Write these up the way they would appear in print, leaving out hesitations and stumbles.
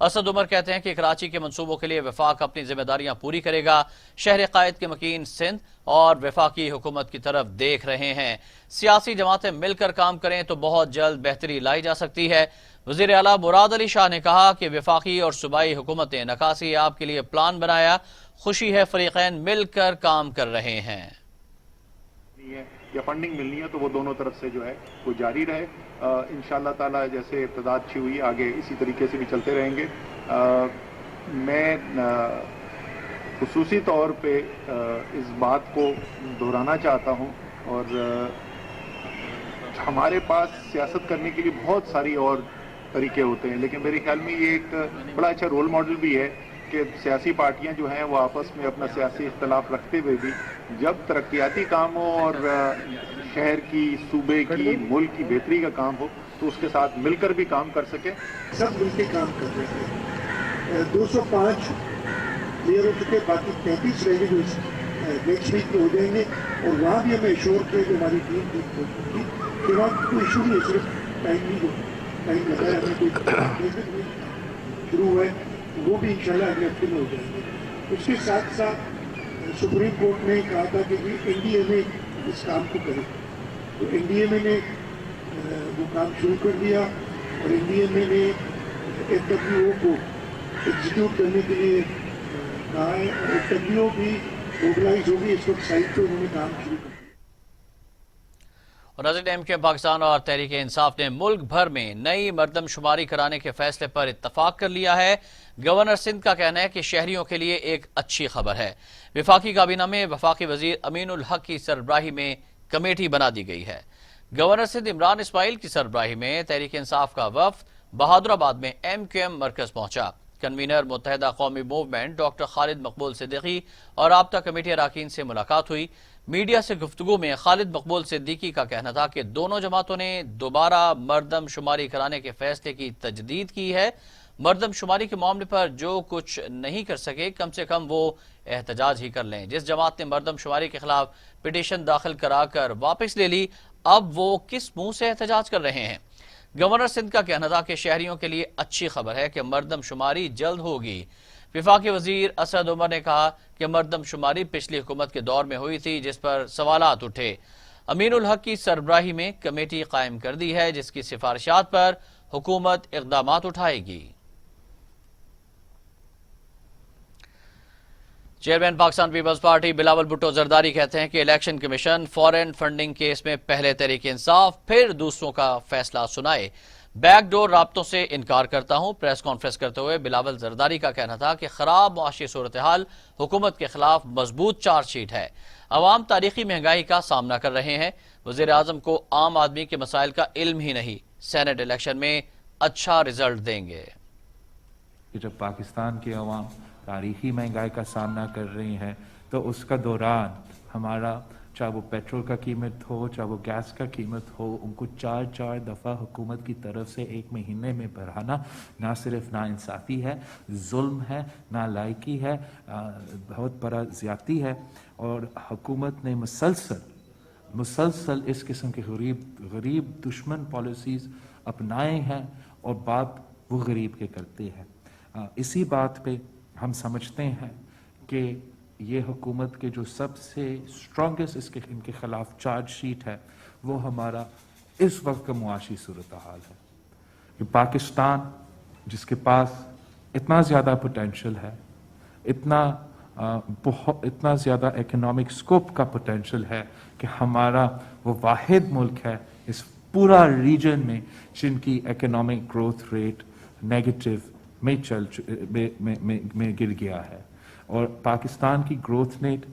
اسد عمر کہتے ہیں کہ کراچی کے منصوبوں کے لیے وفاق اپنی ذمہ داریاں پوری کرے گا. شہر قائد کے مکین سندھ اور وفاقی حکومت کی طرف دیکھ رہے ہیں. سیاسی جماعتیں مل کر کام کریں تو بہت جلد بہتری لائی جا سکتی ہے. وزیر اعلیٰ مراد علی شاہ نے کہا کہ وفاقی اور صوبائی حکومتیں نکاسی آپ کے لیے پلان بنایا. خوشی ہے فریقین مل کر کام کر رہے ہیں. یا فنڈنگ ملنی ہے تو وہ دونوں طرف سے جو ہے وہ جاری رہے. انشاءاللہ تعالی جیسے ابتدا اچھی ہوئی آگے اسی طریقے سے بھی چلتے رہیں گے. میں خصوصی طور پہ اس بات کو دہرانا چاہتا ہوں اور ہمارے پاس سیاست کرنے کے لیے بہت ساری اور طریقے ہوتے ہیں، لیکن میرے خیال میں یہ ایک بڑا اچھا رول ماڈل بھی ہے کہ سیاسی پارٹیاں جو ہیں وہ آپس میں اپنا سیاسی اختلاف رکھتے ہوئے بھی جب ترقیاتی کام ہو اور شہر کی، صوبے کی، ملک کی بہتری کا کام ہو تو اس کے ساتھ مل کر بھی کام کر سکیں. سب مل کے کام کر رہے ہیں. 205 کلیئر ہو چکے، باقی 33 رہ گئے جو نیکسٹ ویک میں ہو جائیں گے. اور وہاں بھی ہمیں ایشور کیا جو ہماری ٹیم ہو چکی کہ وہاں کوئی ایشو نہیں ہے، صرف ٹائم لگا ہے. ہمیں کوئی شروع ہوا ہے وہ بھی انشاءاللہ اگلے ہفتے میں ہو جائیں گے. اس کے ساتھ ساتھ سپریم کورٹ نے کہا تھا کہ این ڈی اے میں اس کام کو کرے، تو این ڈی اے میں نے وہ کام شروع کر دیا اور این ڈی اے میں نے ایف ڈبلیو او کو ایگزیکیوٹ کرنے کے لیے کہا ہے اور ایف ڈبلیو او بھی موبلائز ہوگی. اس وقت سائٹ پہ انہوں نے کام شروع کر دیا. ناظرین، ایم کیو ایم پاکستان اور تحریک انصاف نے ملک بھر میں نئی مردم شماری کرانے کے فیصلے پر اتفاق کر لیا ہے. گورنر سندھ کا کہنا ہے کہ شہریوں کے لیے ایک اچھی خبر ہے. وفاقی کابینہ میں وفاقی وزیر امین الحق کی سربراہی میں کمیٹی بنا دی گئی ہے. گورنر سندھ عمران اسماعیل کی سربراہی میں تحریک انصاف کا وفد بہادر آباد میں ایم کیو ایم مرکز پہنچا. کنوینر متحدہ قومی موومنٹ ڈاکٹر خالد مقبول صدیقی اور رابطہ کمیٹی اراکین سے ملاقات ہوئی. میڈیا سے گفتگو میں خالد مقبول صدیقی کا کہنا تھا کہ دونوں جماعتوں نے دوبارہ مردم شماری کرانے کے فیصلے کی تجدید کی ہے. مردم شماری کے معاملے پر جو کچھ نہیں کر سکے کم سے کم وہ احتجاج ہی کر لیں. جس جماعت نے مردم شماری کے خلاف پٹیشن داخل کرا کر واپس لے لی، اب وہ کس منہ سے احتجاج کر رہے ہیں؟ گورنر سندھ کا کہنا تھا کہ شہریوں کے لیے اچھی خبر ہے کہ مردم شماری جلد ہوگی. وفاقی وزیر اسد عمر نے کہا کہ مردم شماری پچھلی حکومت کے دور میں ہوئی تھی جس پر سوالات اٹھے. امین الحق کی سربراہی میں کمیٹی قائم کر دی ہے جس کی سفارشات پر حکومت اقدامات اٹھائے گی. چیئرمین پاکستان پیپلز پارٹی بلاول بھٹو زرداری کہتے ہیں کہ election commission foreign funding case میں پہلے تحریک انصاف پھر دوسروں کا فیصلہ سنائے. بیک ڈور رابطوں سے انکار کرتا ہوں. پریس کانفرنس کرتے ہوئے بلاول زرداری کا کہنا تھا کہ خراب معاشی صورتحال حکومت کے خلاف مضبوط چارج شیٹ ہے. عوام تاریخی مہنگائی کا سامنا کر رہے ہیں. وزیر اعظم کو عام آدمی کے مسائل کا علم ہی نہیں. سینٹ الیکشن میں اچھا رزلٹ دیں گے. جب پاکستان کے عوام تاریخی مہنگائی کا سامنا کر رہی ہیں تو اس کا دوران ہمارا چاہے وہ پیٹرول کا قیمت ہو چاہے وہ گیس کا قیمت ہو ان کو چار دفعہ حکومت کی طرف سے ایک مہینے میں بڑھانا نہ صرف ناانصافی ہے، ظلم ہے، نالائقی ہے، بہت بڑا زیادتی ہے. اور حکومت نے مسلسل اس قسم کے غریب دشمن پالیسیز اپنائے ہیں اور بات وہ غریب کے کرتے ہیں. اسی بات پہ ہم سمجھتے ہیں کہ یہ حکومت کے جو سب سے اسٹرانگسٹ ان کے خلاف چارج شیٹ ہے وہ ہمارا اس وقت کا معاشی صورتحال ہے. کہ پاکستان جس کے پاس اتنا زیادہ پوٹینشل ہے، اتنا زیادہ اکنامک سکوپ کا پوٹینشل ہے کہ ہمارا وہ واحد ملک ہے اس پورا ریجن میں جن کی اکنامک گروتھ ریٹ نیگیٹو میں گر گیا ہے. اور پاکستان کی گروتھ ریٹ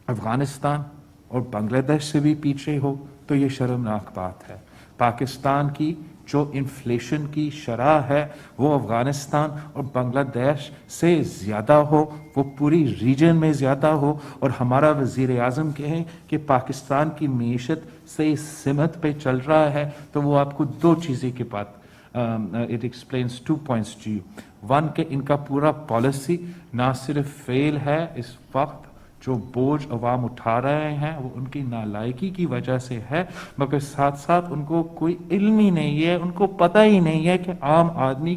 افغانستان اور بنگلہ دیش سے بھی پیچھے ہو تو یہ شرمناک بات ہے. پاکستان کی جو انفلیشن کی شرح ہے وہ افغانستان اور بنگلہ دیش سے زیادہ ہو، وہ پوری ریجن میں زیادہ ہو. اور ہمارا وزیر اعظم کہیں کہ پاکستان کی معیشت سے سمت پہ چل رہا ہے تو وہ آپ کو دو چیزیں کے بات it explains 2 points to you. One کہ ان کا پورا پالیسی نہ صرف فیل ہے اس وقت، جو بوجھ عوام اٹھا رہے ہیں وہ ان کی نالائقی کی وجہ سے ہے، مگر ساتھ ساتھ ان کو کوئی علم ہی نہیں ہے، ان کو پتہ ہی نہیں ہے کہ عام آدمی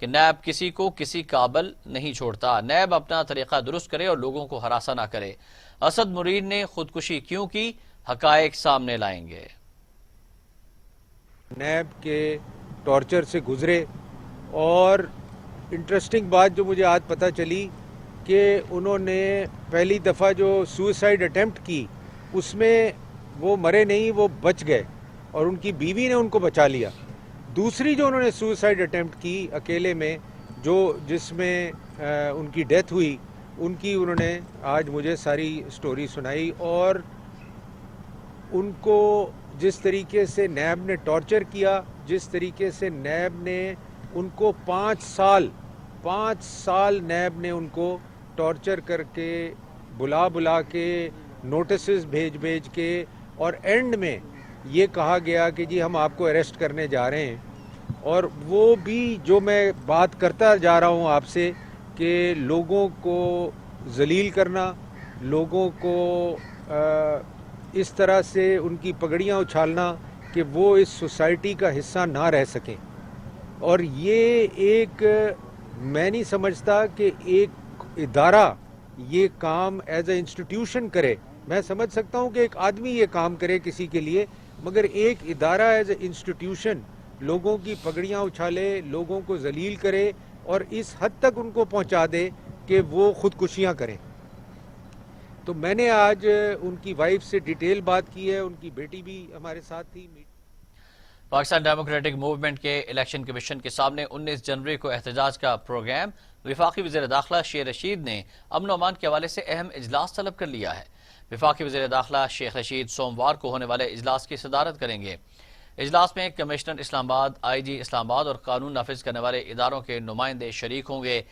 کہ نیب کسی کو کسی قابل نہیں چھوڑتا، نیب اپنا طریقہ درست کرے اور لوگوں کو ہراساں نہ کرے۔ اسد مرید نے خودکشی کیوں کی، حقائق سامنے لائیں گے۔ نیب کے ٹارچر سے گزرے، اور انٹرسٹنگ بات جو مجھے آج پتہ چلی کہ انہوں نے پہلی دفعہ جو سوئسائڈ اٹیمپٹ کی اس میں وہ مرے نہیں، وہ بچ گئے اور ان کی بیوی نے ان کو بچا لیا۔ دوسری جو انہوں نے سوئسائڈ اٹیمپٹ کی اکیلے میں، جس میں ان کی ڈیتھ ہوئی، ان کی انہوں نے آج مجھے ساری سٹوری سنائی، اور ان کو جس طریقے سے نیب نے ٹارچر کیا، جس طریقے سے نیب نے ان کو 5 سال نیب نے ان کو ٹارچر کر کے بلا کے نوٹسز بھیج کے، اور اینڈ میں یہ کہا گیا کہ جی ہم آپ کو اریسٹ کرنے جا رہے ہیں۔ اور وہ بھی جو میں بات کرتا جا رہا ہوں آپ سے کہ لوگوں کو ذلیل کرنا، لوگوں کو اس طرح سے ان کی پگڑیاں اچھالنا کہ وہ اس سوسائٹی کا حصہ نہ رہ سکیں، اور یہ ایک میں نہیں سمجھتا کہ ایک ادارہ یہ کام ایز اے انسٹیٹیوشن کرے۔ میں سمجھ سکتا ہوں کہ ایک آدمی یہ کام کرے کسی کے لیے، مگر ایک ادارہ ایز اے انسٹیٹیوشن لوگوں کی پگڑیاں اچھالے، لوگوں کو ذلیل کرے اور اس حد تک ان کو پہنچا دے کہ وہ خودکشیاں کریں۔ تو میں نے آج ان کی وائف سے ڈیٹیل بات کی ہے، ان کی بیٹی بھی ہمارے ساتھ تھی۔ پاکستان ڈیموکریٹک موومنٹ کے الیکشن کمیشن کے سامنے 19 جنوری کو احتجاج کا پروگرام۔ وفاقی وزیر داخلہ شیخ رشید نے امن و امان کے حوالے سے اہم اجلاس طلب کر لیا ہے۔ وفاقی وزیر داخلہ شیخ رشید سوموار کو ہونے والے اجلاس کی صدارت کریں گے۔ اجلاس میں کمشنر اسلام آباد، آئی جی اسلام آباد اور قانون نافذ کرنے والے اداروں کے نمائندے شریک ہوں گے۔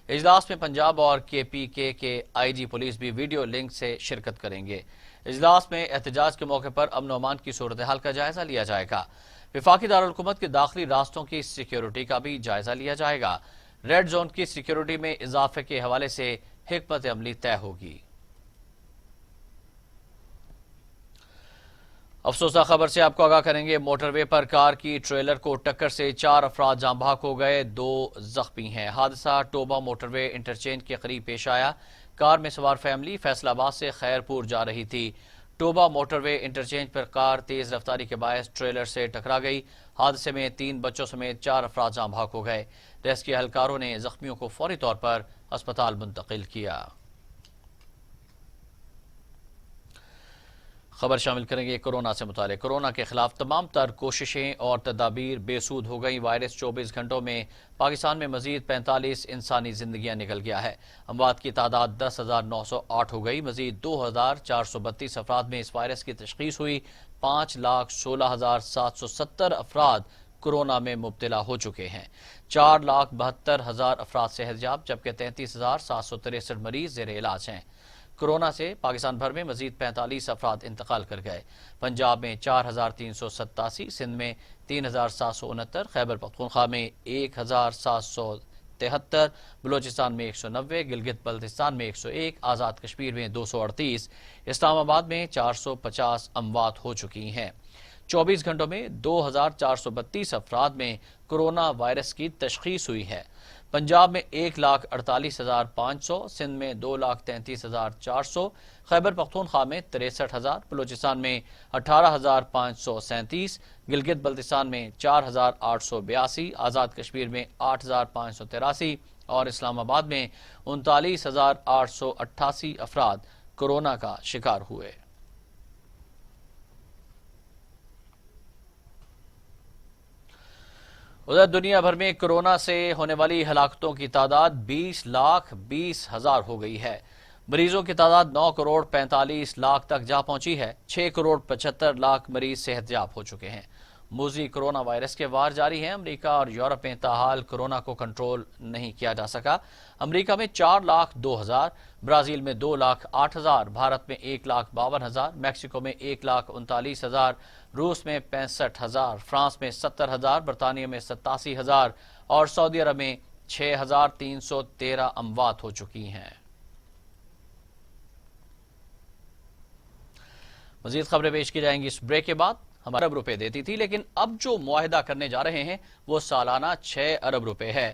اجلاس میں پنجاب اور KPK کے آئی جی پولیس بھی ویڈیو لنک سے شرکت کریں گے۔ اجلاس میں احتجاج کے موقع پر امن و امان کی صورتحال کا جائزہ لیا جائے گا۔ وفاقی دارالحکومت کے داخلی راستوں کی سیکیورٹی کا بھی جائزہ لیا جائے گا۔ ریڈ زون کی سیکیورٹی میں اضافے کے حوالے سے حکمت عملی طے ہوگی۔ افسوسناک خبر سے آپ کو آگاہ کریں گے، موٹر وے پر کار کی ٹریلر کو ٹکر سے 4 افراد جاں بحق ہو گئے، 2 زخمی ہیں۔ حادثہ ٹوبہ موٹر وے انٹرچینج کے قریب پیش آیا۔ کار میں سوار فیملی فیصل آباد سے خیرپور جا رہی تھی۔ ٹوبہ موٹر وے انٹرچینج پر کار تیز رفتاری کے باعث ٹریلر سے ٹکرا گئی۔ حادثے میں 3 بچوں سمیت 4 افراد جاں بحق ہو گئے۔ ریسکیو اہلکاروں نے زخمیوں کو فوری طور پر ہسپتال منتقل کیا۔ خبر شامل کریں گے کورونا سے متعلق۔ کورونا کے خلاف تمام تر کوششیں اور تدابیر بے سود ہو گئیں۔ وائرس 24 گھنٹوں میں پاکستان میں مزید 45 انسانی زندگیاں نکل گیا ہے۔ اموات کی تعداد 10,908 ہو گئی۔ مزید 2,432 افراد میں اس وائرس کی تشخیص ہوئی۔ 5,16,770 افراد کورونا میں مبتلا ہو چکے ہیں۔ 4,72,000 افراد صحت یاب، جبکہ 33,763 مریض زیر علاج ہیں۔ کورونا سے پاکستان بھر میں مزید 45 افراد انتقال کر گئے۔ پنجاب میں 4,387، سندھ میں 3,769، خیبر پختونخوا میں 1,773، بلوچستان میں 190، گلگت بلتستان میں 101، آزاد کشمیر میں 238، اسلام آباد میں 450 اموات ہو چکی ہیں۔ 24 گھنٹوں میں 2,432 افراد میں کورونا وائرس کی تشخیص ہوئی ہے۔ پنجاب میں 1,48,500، سندھ میں 2,33,400، خیبر پختونخوا میں 63,000، بلوچستان میں 18,537، گلگت بلتستان میں 4,882، آزاد کشمیر میں 8,583 اور اسلام آباد میں 39,888 افراد کورونا کا شکار ہوئے۔ ادھر دنیا بھر میں کورونا سے ہونے والی ہلاکتوں کی تعداد 20,20,000 ہو گئی ہے۔ مریضوں کی تعداد 9,45,00,000 تک جا پہنچی ہے۔ 6,75,00,000 مریض صحت یاب ہو چکے ہیں۔ موذی کورونا وائرس کے وار جاری ہیں۔ امریکہ اور یورپ میں تاحال کورونا کو کنٹرول نہیں کیا جا سکا۔ امریکہ میں 4,02,000، برازیل میں 2,08,000، بھارت میں 1,52,000، میکسیکو میں 1,39,000، روس میں 65,000، فرانس میں 70,000، برطانیہ میں 87,000 اور سعودی عرب میں 6,313 اموات ہو چکی ہیں۔ مزید خبریں پیش کی جائیں گی اس بریک کے بعد۔ ہمارا ارب روپے دیتی تھی، لیکن اب جو معاہدہ کرنے جا رہے ہیں وہ سالانہ 6 ارب روپے ہے۔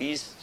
20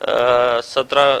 17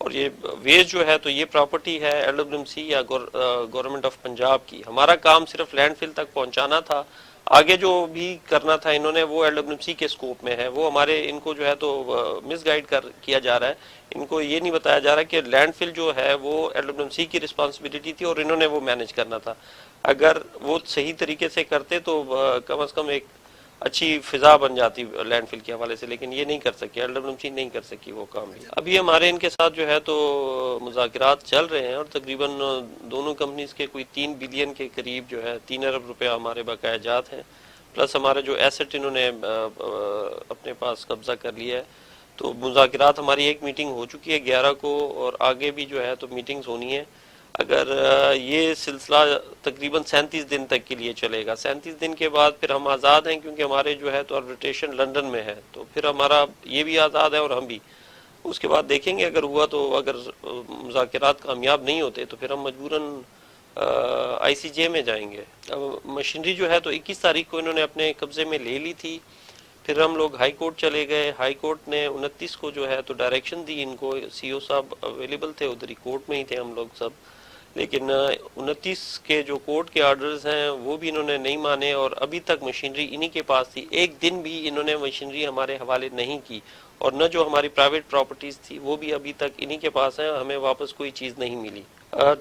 اور یہ ویسٹ جو ہے تو یہ پراپرٹی ہے LWMC یا گورنمنٹ آف پنجاب کی. ہمارا کام صرف لینڈ فل تک پہنچانا تھا. آگے جو بھی کرنا تھا انہوں نے وہ LWMC کے سکوپ میں ہے. وہ ہمارے ان کو جو ہے تو مس گائیڈ کیا جا رہا ہے. ان کو یہ نہیں بتایا جا رہا کہ لینڈ فل جو ہے وہ LWMC کی رسپانسبلٹی تھی اور انہوں نے وہ مینیج کرنا تھا. اگر وہ صحیح طریقے سے کرتے تو کم از کم ایک اچھی فضا بن جاتی لینڈ فل کے حوالے سے, لیکن یہ نہیں کر سکی, LWMC نہیں کر سکی وہ کام بھی. ابھی ہمارے ان کے ساتھ جو ہے تو مذاکرات چل رہے ہیں اور تقریباً دونوں کمپنیز کے کوئی 3 بلین کے قریب جو ہے 3 ارب روپے ہمارے بقایا جات ہیں, پلس ہمارے جو ایسٹ انہوں نے اپنے پاس قبضہ کر لیا ہے. تو مذاکرات ہماری ایک میٹنگ ہو چکی ہے 11 کو اور آگے بھی جو ہے تو میٹنگز ہونی ہے. اگر یہ سلسلہ تقریباً 37 دن تک کے لیے چلے گا, 37 دن کے بعد پھر ہم آزاد ہیں کیونکہ ہمارے جو ہے تو آربیٹریشن لندن میں ہے, تو پھر ہمارا یہ بھی آزاد ہے اور ہم بھی. اس کے بعد دیکھیں گے اگر ہوا تو, اگر مذاکرات کامیاب نہیں ہوتے تو پھر ہم مجبوراً ICJ میں جائیں گے. مشینری جو ہے تو 21 تاریخ کو انہوں نے اپنے قبضے میں لے لی تھی. پھر ہم لوگ ہائی کورٹ چلے گئے. ہائی کورٹ نے 29 کو جو ہے تو ڈائریکشن دی ان کو. CO صاحب اویلیبل تھے, ادھر ہی کورٹ میں ہی تھے ہم لوگ سب, لیکن 29 کے جو کورٹ کے آرڈرز ہیں وہ بھی انہوں نے نہیں مانے اور ابھی تک مشینری انہی کے پاس تھی. ایک دن بھی انہوں نے مشینری ہمارے حوالے نہیں کی, اور نہ جو ہماری پرائیویٹ پراپرٹیز تھی وہ بھی ابھی تک انہی کے پاس ہیں, ہمیں واپس کوئی چیز نہیں ملی.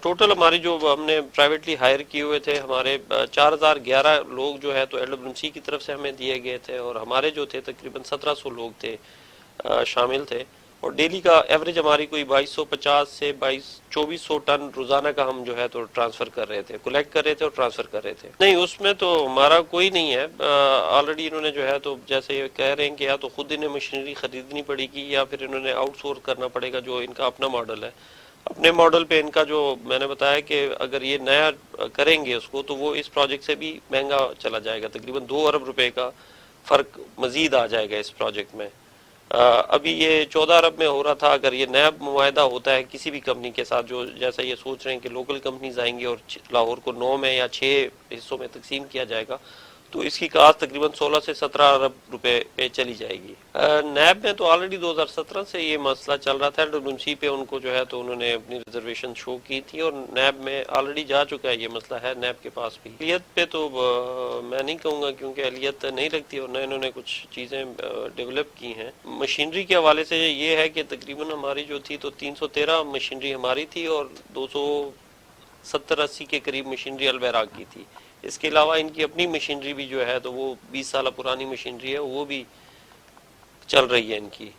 ٹوٹل ہماری جو ہم نے پرائیویٹلی ہائر کیے ہوئے تھے ہمارے 4011 لوگ جو ہے تو LWMC کی طرف سے ہمیں دیے گئے تھے, اور ہمارے جو تھے تقریباً 1700 لوگ تھے شامل تھے, اور ڈیلی کا ایوریج ہماری کوئی 2250 سے 2400 ٹن روزانہ کا ہم جو ہے تو ٹرانسفر کر رہے تھے, کلیکٹ کر رہے تھے اور ٹرانسفر کر رہے تھے. نہیں اس میں تو ہمارا کوئی نہیں ہے. آلریڈی انہوں نے جو ہے تو جیسے یہ کہہ رہے ہیں کہ یا تو خود انہیں مشینری خریدنی پڑے گی یا پھر انہوں نے آؤٹ سورس کرنا پڑے گا, جو ان کا اپنا ماڈل ہے. اپنے ماڈل پہ ان کا جو میں نے بتایا کہ اگر یہ نیا کریں گے اس کو تو وہ اس پروجیکٹ سے بھی مہنگا چلا جائے گا, تقریباً 2 ارب روپے کا فرق مزید آ جائے گا اس پروجیکٹ میں. ابھی یہ 14 ارب میں ہو رہا تھا. اگر یہ نیا معاہدہ ہوتا ہے کسی بھی کمپنی کے ساتھ, جو جیسا یہ سوچ رہے ہیں کہ لوکل کمپنیز آئیں گی اور لاہور کو 9 میں یا 6 حصوں میں تقسیم کیا جائے گا, تو اس کی کاسٹ تقریباً 16 سے 17 ارب روپے پہ چلی جائے گی. نیب میں تو آلریڈی 2017 سے یہ مسئلہ چل رہا تھا. LWMC پہ ان کو جو ہے تو انہوں نے اپنی ریزرویشن شو کی تھی, اور نیب میں آلریڈی جا چکا ہے یہ مسئلہ ہے نیب کے پاس بھی. اہلیت پہ تو میں نہیں کہوں گا کیونکہ اہلیت نہیں لگتی اور نہ انہوں نے کچھ چیزیں ڈیولپ کی ہیں. مشینری کے حوالے سے یہ ہے کہ تقریباً ہماری جو تھی تو 313 مشینری ہماری تھی اور 270-80 کے قریب مشینری البیراک کی تھی. اس کے علاوہ ان کی اپنی مشینری بھی جو ہے تو وہ 20 سالہ پرانی مشینری ہے, وہ بھی چل رہی ہے ان کی.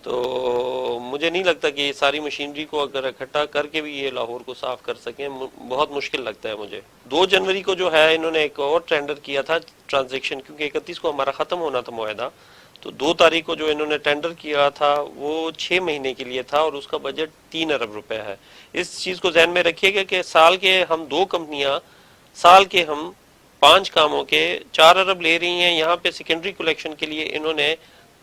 تو مجھے نہیں لگتا کہ یہ ساری مشینری کو اگر اکٹھا کر کے بھی یہ لاہور کو صاف کر سکیں, بہت مشکل لگتا ہے مجھے. 2 جنوری کو جو ہے انہوں نے ایک اور ٹینڈر کیا تھا ٹرانزیکشن, کیونکہ 31 کو ہمارا ختم ہونا تھا معاہدہ, تو 2 تاریخ کو جو انہوں نے ٹینڈر کیا تھا وہ 6 مہینے کے لیے تھا اور اس کا بجٹ 3 ارب روپے ہے. اس چیز کو ذہن میں رکھیے گا کہ سال کے ہم 2 کمپنیاں سال کے ہم 5 کاموں کے 4 ارب لے رہی ہیں. یہاں پہ سیکنڈری کلیکشن کے لیے انہوں نے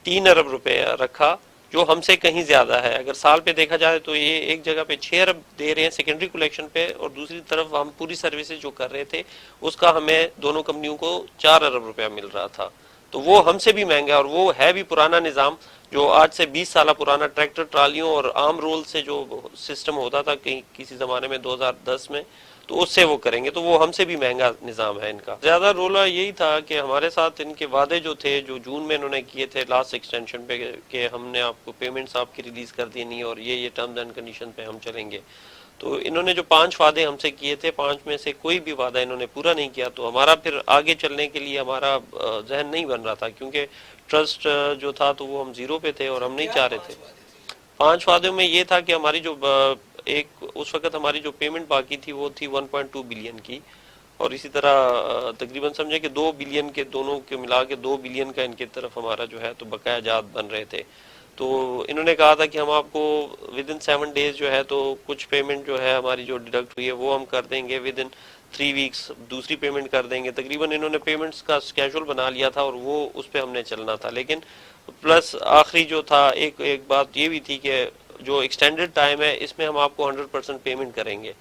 3 ارب روپے رکھا, جو ہم سے کہیں زیادہ ہے. اگر سال پہ دیکھا جائے تو یہ ایک جگہ پہ 6 ارب دے رہے ہیں سیکنڈری کلیکشن پہ, اور دوسری طرف ہم پوری سروسز جو کر رہے تھے اس کا ہمیں دونوں کمپنیوں کو 4 ارب روپیہ مل رہا تھا. تو وہ ہم سے بھی مہنگا ہے, اور وہ ہے بھی پرانا نظام جو آج سے 20 سالہ پرانا ٹریکٹر ٹرالیوں اور عام رول سے جو سسٹم ہوتا تھا کہیں کسی زمانے میں 2010 میں, تو اس سے وہ کریں گے. تو وہ ہم سے بھی مہنگا نظام ہے ان کا. زیادہ رولا یہی تھا کہ ہمارے ساتھ ان کے وعدے جو تھے جو جون میں انہوں نے کیے تھے لاسٹ ایکسٹینشن پہ کہ ہم نے آپ کو پیمنٹس آپ کی ریلیز کر دینی اور یہ ٹرمز اینڈ کنڈیشن پہ ہم چلیں گے. تو انہوں نے جو 5 وعدے ہم سے کیے تھے 5 میں سے کوئی بھی وعدہ انہوں نے پورا نہیں کیا. تو ہمارا پھر آگے چلنے کے لیے ہمارا ذہن نہیں بن رہا تھا, کیونکہ ٹرسٹ جو تھا تو وہ ہم 0 پہ تھے اور ہم نہیں چاہ رہے تھے. 5 وعدوں میں یہ تھا کہ ہماری جو ایک اس وقت ہماری جو پیمنٹ باقی تھی وہ تھی 1.2 بلین کی, اور اسی طرح تقریباً سمجھے کہ 2 بلین کے دونوں کے ملا کے 2 بلین کا ان کی طرف ہمارا جو ہے تو بقایا جات بن رہے تھے. تو انہوں نے کہا تھا کہ ہم آپ کو ودن 7 days جو ہے تو کچھ پیمنٹ جو ہے ہماری جو ڈیڈکٹ ہوئی ہے وہ ہم کر دیں گے, ودن 3 weeks دوسری پیمنٹ کر دیں گے. تقریباً انہوں نے پیمنٹس کا اسکیجول بنا لیا تھا اور وہ اس پہ ہم نے چلنا تھا. لیکن پلس آخری جو تھا ایک بات یہ بھی تھی کہ جو ایکسٹینڈڈ ٹائم ہے اس میں ہم آپ کو 100% پیمنٹ کریں گے.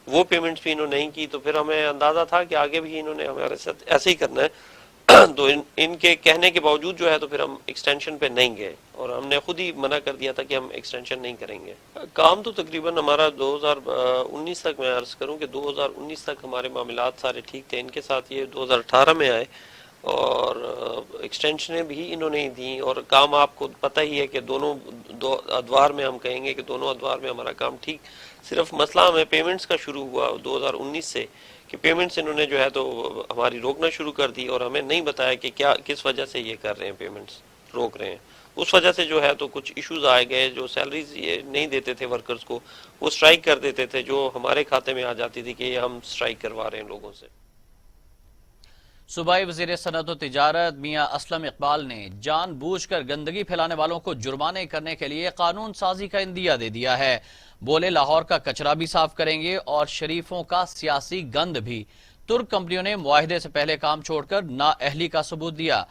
وہ پیمنٹس بھی انہوں نے نہیں کی, تو پھر ہمیں اندازہ تھا کہ آگے بھی انہوں نے ہمارے ساتھ ایسے ہی کرنا ہے. تو ان کے کہنے کے باوجود جو ہے تو پھر ہم ایکسٹینشن پہ نہیں گئے اور ہم نے خود ہی منع کر دیا تھا کہ ہم ایکسٹینشن نہیں کریں گے. کام تو تقریباً ہمارا 2019 تک، میں عرض کروں کہ 2019 تک ہمارے معاملات سارے ٹھیک تھے. ان کے ساتھ یہ 2018 میں آئے اور ایکسٹینشنیں بھی انہوں نے دیں، اور کام آپ کو پتہ ہی ہے کہ دونوں ادوار میں ہم کہیں گے کہ دونوں ادوار میں ہمارا کام ٹھیک. صرف مسئلہ ہمیں پیمنٹس کا شروع ہوا 2019 سے کہ پیمنٹس انہوں نے جو ہے تو ہماری روکنا شروع کر دی اور ہمیں نہیں بتایا کہ کیا کس وجہ سے یہ کر رہے ہیں، پیمنٹس روک رہے ہیں. اس وجہ سے جو ہے تو کچھ ایشوز آئے گئے. جو سیلریز یہ نہیں دیتے تھے ورکرز کو، وہ سٹرائک کر دیتے تھے، جو ہمارے کھاتے میں آ جاتی تھی کہ یہ ہم سٹرائک کروا رہے ہیں لوگوں سے. صوبائی وزیر صنعت و تجارت میاں اسلم اقبال نے جان بوجھ کر گندگی پھیلانے والوں کو جرمانے کرنے کے لیے قانون سازی کا عندیہ دے دیا ہے. بولے لاہور کا کچرا بھی صاف کریں گے اور شریفوں کا سیاسی گند بھی. ترک کمپنیوں نے معاہدے سے پہلے کام چھوڑ کر نااہلی کا ثبوت دیا.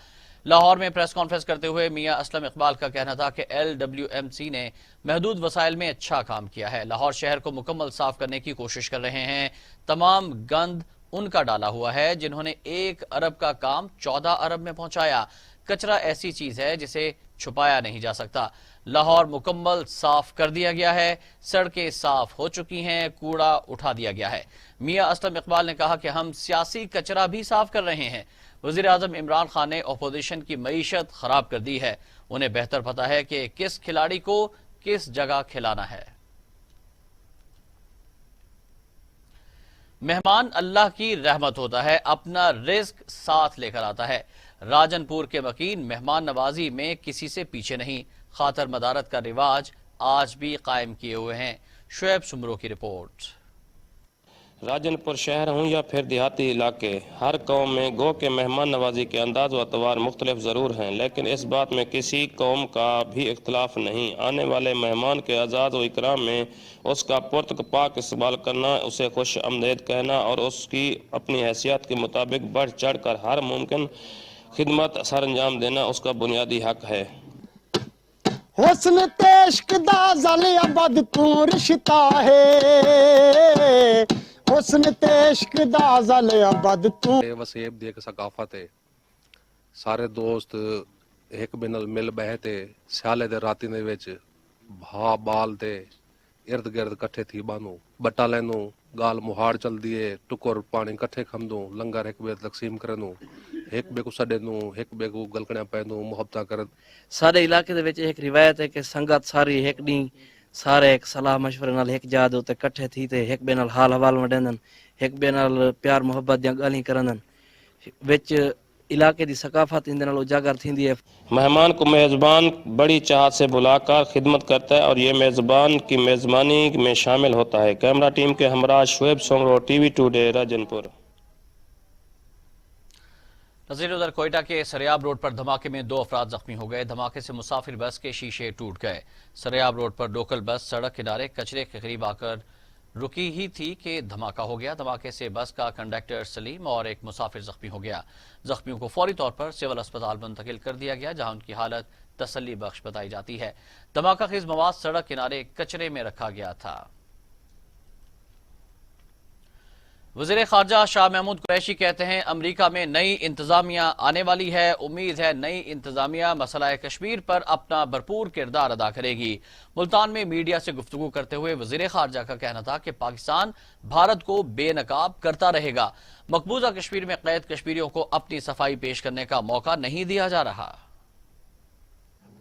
لاہور میں پریس کانفرنس کرتے ہوئے میاں اسلم اقبال کا کہنا تھا کہ LWMC نے محدود وسائل میں اچھا کام کیا ہے. لاہور شہر کو مکمل صاف کرنے کی کوشش کر رہے ہیں. تمام گند ان کا ڈالا ہوا ہے جنہوں نے 1 ارب کا کام 14 ارب میں پہنچایا. کچرا ایسی چیز ہے جسے چھپایا نہیں جا سکتا. لاہور مکمل صاف کر دیا گیا ہے. سڑکیں صاف ہو چکی ہیں، کوڑا اٹھا دیا گیا ہے. میاں اسلم اقبال نے کہا کہ ہم سیاسی کچرا بھی صاف کر رہے ہیں. وزیر اعظم عمران خان نے اپوزیشن کی معیشت خراب کر دی ہے. انہیں بہتر پتہ ہے کہ کس کھلاڑی کو کس جگہ کھلانا ہے. مہمان اللہ کی رحمت ہوتا ہے، اپنا رزق ساتھ لے کر آتا ہے. راجن پور کے مکین مہمان نوازی میں کسی سے پیچھے نہیں. خاطر مدارت کا رواج آج بھی قائم کیے ہوئے ہیں. شعیب سمرو کی رپورٹ. راجن پور شہر ہوں یا پھر دیہاتی علاقے، ہر قوم میں گو کے مہمان نوازی کے انداز و اطوار مختلف ضرور ہیں، لیکن اس بات میں کسی قوم کا بھی اختلاف نہیں. آنے والے مہمان کے اعزاز و اکرام میں اس کا پاک استقبال کرنا، اسے خوش آمدید کہنا اور اس کی اپنی حیثیت کے مطابق بڑھ چڑھ کر ہر ممکن خدمت سر انجام دینا اس کا بنیادی حق ہے. حسن تشک دا زل ابد تو رشتہ ہے، حسن تشک دا زل ابد تو وسیب دی ایک ثقافت ہے. سارے دوست ایک بن مل بہے تے سیالے دے راتی دے وچ بھا بال تے ارد گرد کٹھے تھی بانو بٹا لینو گال مہاڑ چل دیے ٹکر پانی کٹھے کھمدوں لنگر ایک بے تقسیم کرنوں ایک بے کو سڈے نوں ایک بے کو گلکڑیاں پیندوں محبتاں کرن. سارے علاقے دے وچ ایک روایت ہے کہ سنگت ساری ایک ڈی سارے ایک صلاح مشورے نال ایک جا تے کٹھے تھی تے ایک بے نال حال حوال وڈندن، ایک بے نال پیار محبت دیاں گالیاں کرندن. وچ علاقے دی ثقافت اندے نال اجاگر تھیندی ہے. مہمان کو میزبان بڑی چاہت سے بلا کر خدمت کرتا ہے اور یہ میزبان کی میزبانی میں شامل ہوتا ہے. کیمرہ ٹیم کے ہمراہ شعیب سمرو، TV ٹوڈے، راجن پور. نظیر ادھر کوئٹہ کے سریاب روڈ پر دھماکے میں 2 افراد زخمی ہو گئے. دھماکے سے مسافر بس کے شیشے ٹوٹ گئے. سریاب روڈ پر لوکل بس سڑک کنارے کچرے کے قریب آ کر رکی ہی تھی کہ دھماکہ ہو گیا. دھماکے سے بس کا کنڈکٹر سلیم اور ایک مسافر زخمی ہو گیا. زخمیوں کو فوری طور پر سول اسپتال منتقل کر دیا گیا جہاں ان کی حالت تسلی بخش بتائی جاتی ہے. دھماکہ خیز مواد سڑک کنارے کچرے میں رکھا گیا تھا. وزیر خارجہ شاہ محمود قریشی کہتے ہیں امریکہ میں نئی انتظامیہ آنے والی ہے. امید ہے نئی انتظامیہ مسئلہ کشمیر پر اپنا بھرپور کردار ادا کرے گی. ملتان میں میڈیا سے گفتگو کرتے ہوئے وزیر خارجہ کا کہنا تھا کہ پاکستان بھارت کو بے نقاب کرتا رہے گا. مقبوضہ کشمیر میں قید کشمیریوں کو اپنی صفائی پیش کرنے کا موقع نہیں دیا جا رہا.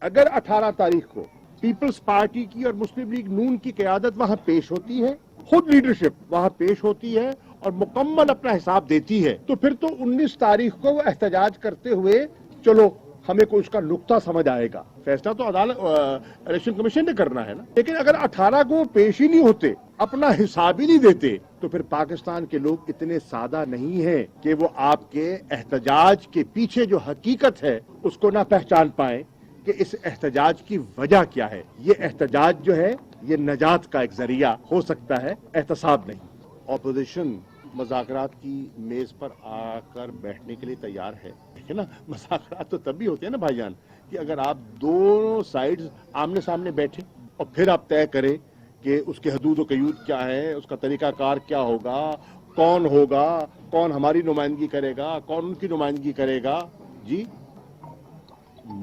اگر 18 تاریخ کو پیپلز پارٹی کی اور مسلم لیگ نون کی قیادت وہاں پیش ہوتی ہے، خود لیڈرشپ وہاں پیش ہوتی ہے اور مکمل اپنا حساب دیتی ہے، تو پھر تو 19 تاریخ کو وہ احتجاج کرتے ہوئے چلو ہمیں کوئی اس کا نقطہ سمجھ آئے گا. فیصلہ تو الیکشن کمیشن نے کرنا ہے نا. لیکن اگر 18 کو پیش ہی نہیں ہوتے، اپنا حساب ہی نہیں دیتے، تو پھر پاکستان کے لوگ اتنے سادہ نہیں ہیں کہ وہ آپ کے احتجاج کے پیچھے جو حقیقت ہے اس کو نہ پہچان پائیں کہ اس احتجاج کی وجہ کیا ہے. یہ احتجاج جو ہے یہ نجات کا ایک ذریعہ ہو سکتا ہے، احتساب نہیں. اپوزیشن مذاکرات کی میز پر آ کر بیٹھنے کے لیے تیار ہے نا. مذاکرات تو تب بھی ہوتے ہیں نا بھائی جان کہ اگر آپ دونوں سائیڈز آمنے سامنے بیٹھیں اور پھر آپ طے کریں کہ اس کے حدود و قیود کیا ہے، اس کا طریقہ کار کیا ہوگا، کون ہوگا, کون ہماری نمائندگی کرے گا, کون ان کی نمائندگی کرے گا. جی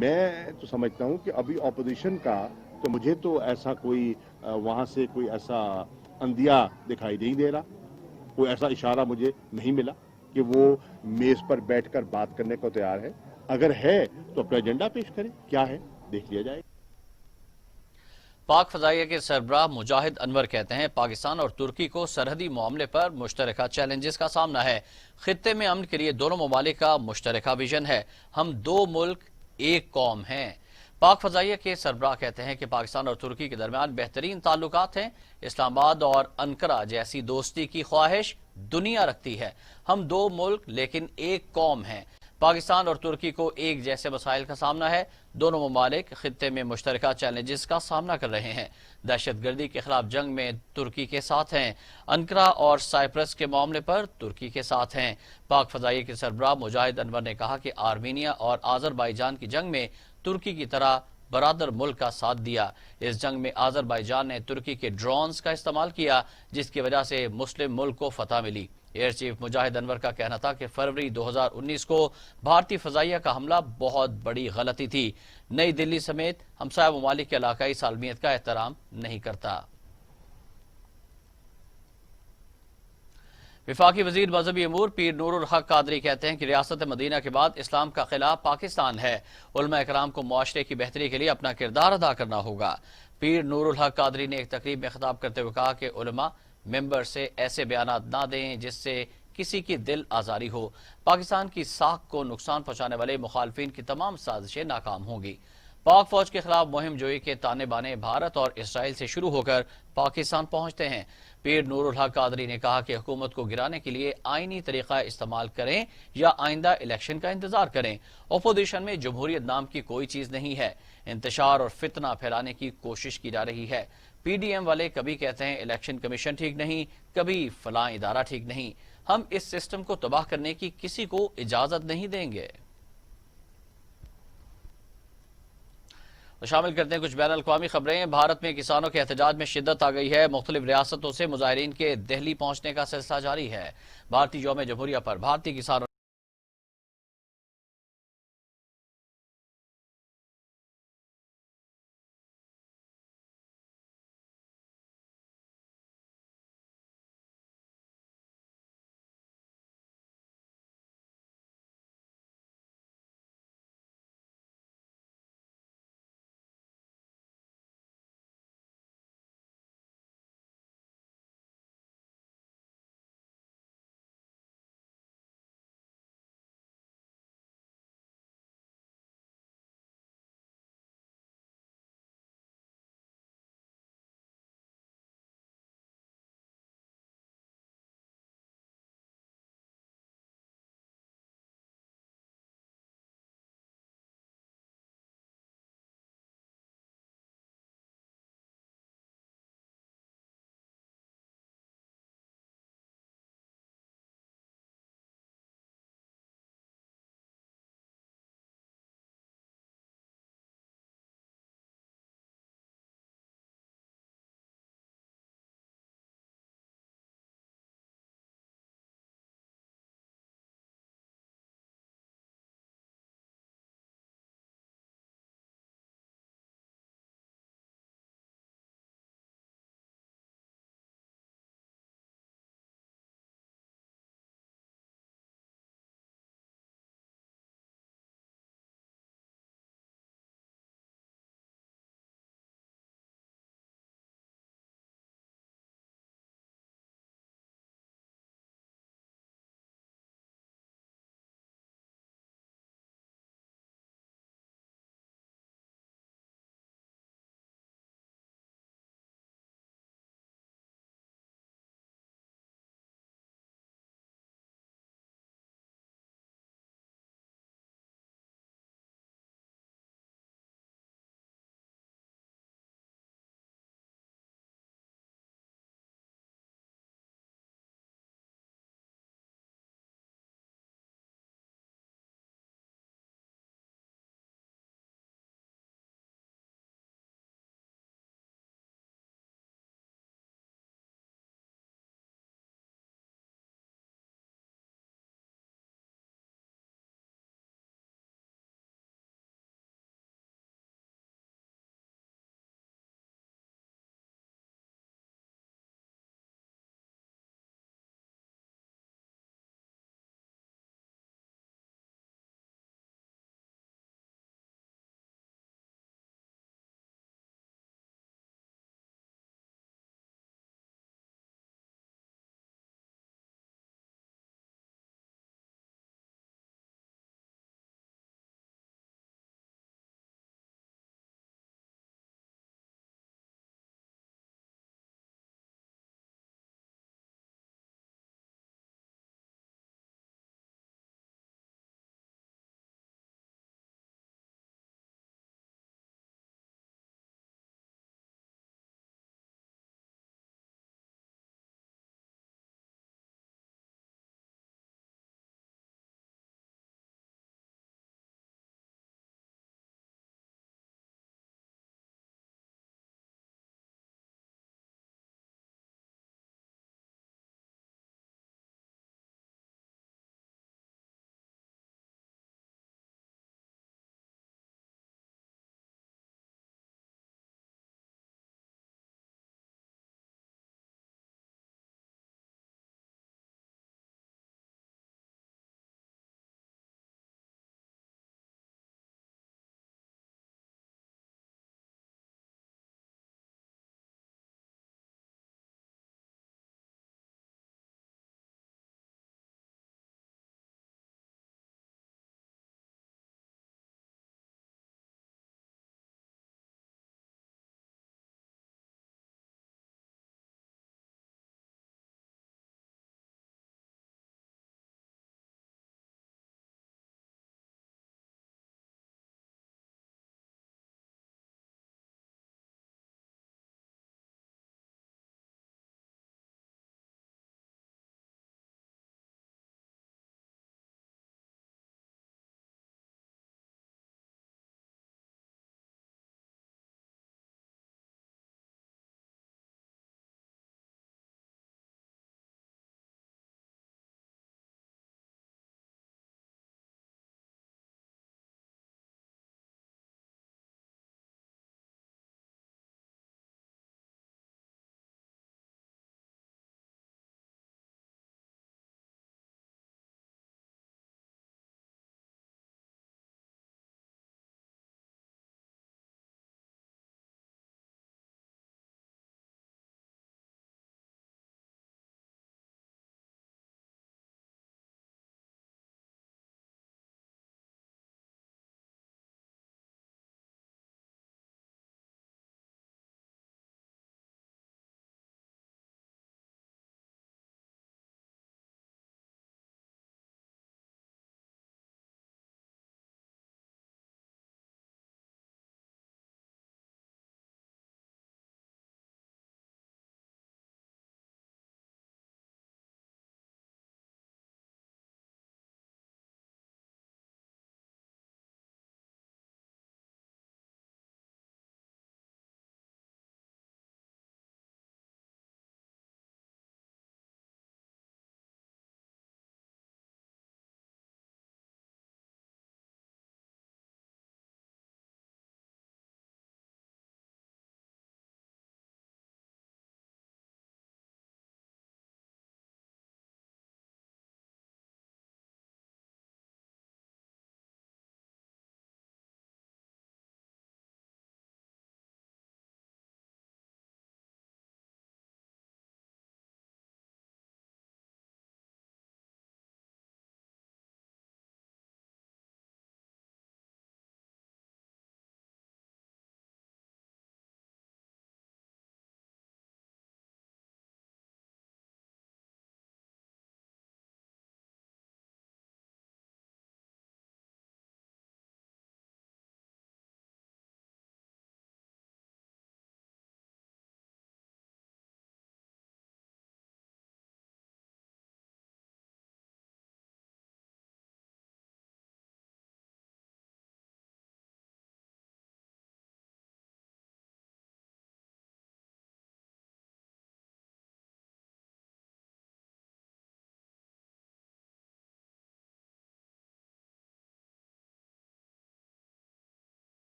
میں تو سمجھتا ہوں کہ ابھی اپوزیشن کا تو مجھے تو ایسا کوئی وہاں سے کوئی ایسا اندیا دکھائی نہیں دے رہا, کوئی ایسا اشارہ مجھے نہیں ملا کہ وہ میز پر بیٹھ کر بات کرنے کو تیار ہے. اگر ہے تو اپنا ایجنڈا پیش کریں, کیا ہے دیکھ لیا جائے. پاک فضائیہ کے سربراہ مجاہد انور کہتے ہیں پاکستان اور ترکی کو سرحدی معاملے پر مشترکہ چیلنجز کا سامنا ہے. خطے میں امن کے لیے دونوں ممالک کا مشترکہ ویژن ہے. ہم دو ملک ایک قوم ہیں. پاک فضائیہ کے سربراہ کہتے ہیں کہ پاکستان اور ترکی کے درمیان بہترین تعلقات ہیں. اسلام آباد اور انقرہ جیسی دوستی کی خواہش دنیا رکھتی ہے. ہم دو ملک لیکن ایک قوم ہیں. پاکستان اور ترکی کو ایک جیسے مسائل کا سامنا ہے. دونوں ممالک خطے میں مشترکہ چیلنجز کا سامنا کر رہے ہیں. دہشت گردی کے خلاف جنگ میں ترکی کے ساتھ ہیں. انقرہ اور سائپرس کے معاملے پر ترکی کے ساتھ ہیں. پاک فضائیہ کے سربراہ مجاہد انور نے کہا کہ آرمینیا اور آذربائیجان کی جنگ میں ترکی کی طرح برادر ملک کا ساتھ دیا. اس جنگ میں آذربائیجان نے ترکی کے ڈرونز کا استعمال کیا جس کی وجہ سے مسلم ملک کو فتح ملی. ایئر چیف مجاہد انور کا کہنا تھا کہ فروری 2019 کو بھارتی فضائیہ کا حملہ بہت بڑی غلطی تھی. نئی دلی سمیت ہمسایہ ممالک کے علاقائی سالمیت کا احترام نہیں کرتا. وفاقی وزیر مذہبی امور پیر نور الحق قادری کہتے ہیں کہ ریاست مدینہ کے بعد اسلام کا خلا پاکستان ہے. علماء اکرام کو معاشرے کی بہتری کے لیے اپنا کردار ادا کرنا ہوگا. پیر نور الحق قادری نے ایک تقریب میں خطاب کرتے ہوئے کہا کہ علماء ممبر سے ایسے بیانات نہ دیں جس سے کسی کی دل آزاری ہو. پاکستان کی ساکھ کو نقصان پہنچانے والے مخالفین کی تمام سازشیں ناکام ہوں گی. پاک فوج کے خلاف مہم جوئی کے تانے بانے بھارت اور اسرائیل سے شروع ہو کر پاکستان پہنچتے ہیں. پیر نور الحق قادری نے کہا کہ حکومت کو گرانے کے لیے آئینی طریقہ استعمال کریں یا آئندہ الیکشن کا انتظار کریں. اپوزیشن میں جمہوریت نام کی کوئی چیز نہیں ہے. انتشار اور فتنہ پھیلانے کی کوشش کی جا رہی ہے. پی ڈی ایم والے کبھی کہتے ہیں الیکشن کمیشن ٹھیک نہیں, کبھی فلاں ادارہ ٹھیک نہیں. ہم اس سسٹم کو تباہ کرنے کی کسی کو اجازت نہیں دیں گے. شامل کرتے ہیں کچھ بین الاقوامی خبریں. بھارت میں کسانوں کے احتجاج میں شدت آ گئی ہے. مختلف ریاستوں سے مظاہرین کے دہلی پہنچنے کا سلسلہ جاری ہے. بھارتی یوم جمہوریہ پر بھارتی کسانوں